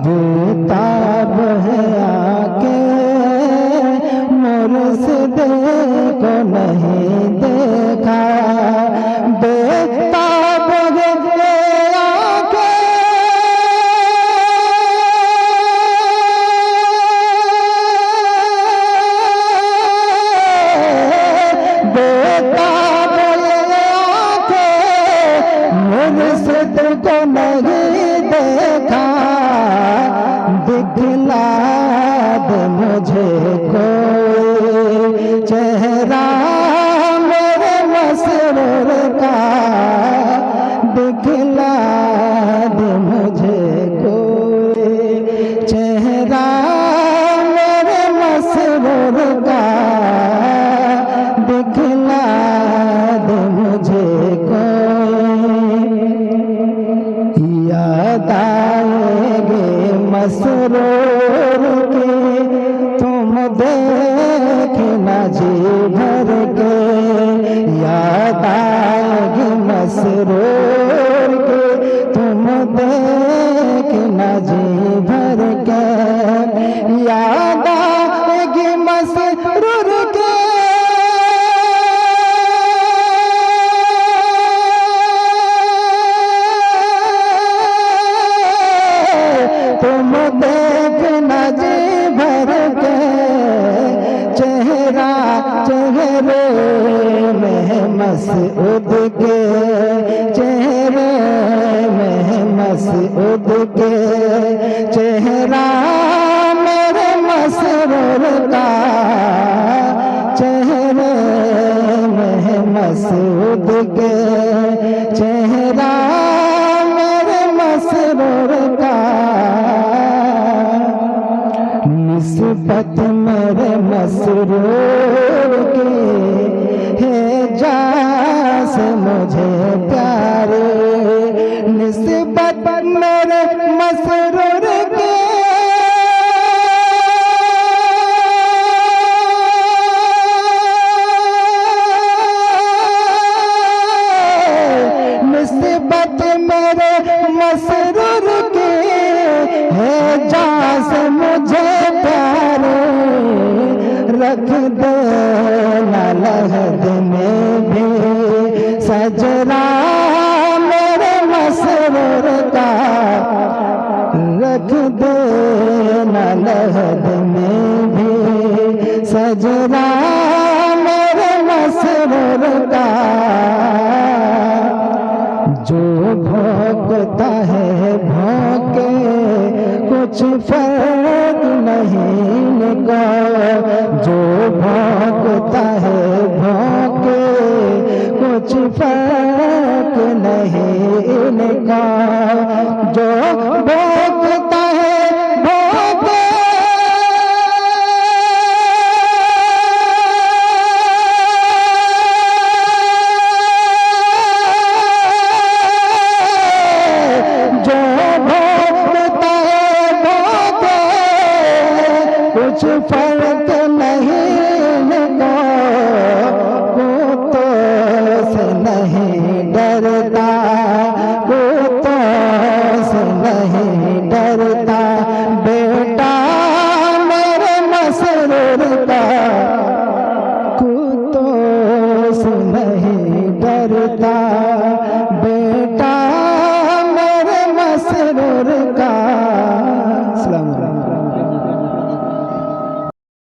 बेताब है आके मुर्शिद को नहीं देखा, बेताब है आके बेताब है आके मुर्शिद को नहीं देखा, दिखला दे मुझे कोई चेहरा मेरे मसरूर का, दिखला दे मुझे कोई चेहरा मेरे मसरूर का, दिखला दे मुझे कोई। याद आएगे मसरूर के तुम देखना जी भर के, याद आएगी मसरूर के तुम देखना जी भर के, याद आएगी मसरूर के तुम देखना जी भर के, चेहरा चेहरे में मसऊद के, चेहरे में मसऊद के, चेहरा मेरे मसरूर का, चेहरे में मसऊद के, चेहरा मेरे मसरूर का, निस्बत मेरे मसरूर की है जान से मुझे प्यारे, निस्बत मेरे मसरूर की निस्बत मेरे मसरूर की है जान से मुझे प्यारे, रख दे लहद में भी सजरा मेरे मसरूर का, रख दे लहद में भी सजरा मेरे मसरूर का, जो भोंकता है भौंके कुछ फर्क नहीं इनका, जो भौंकता है भौंके कुछ फर्क नहीं इनका।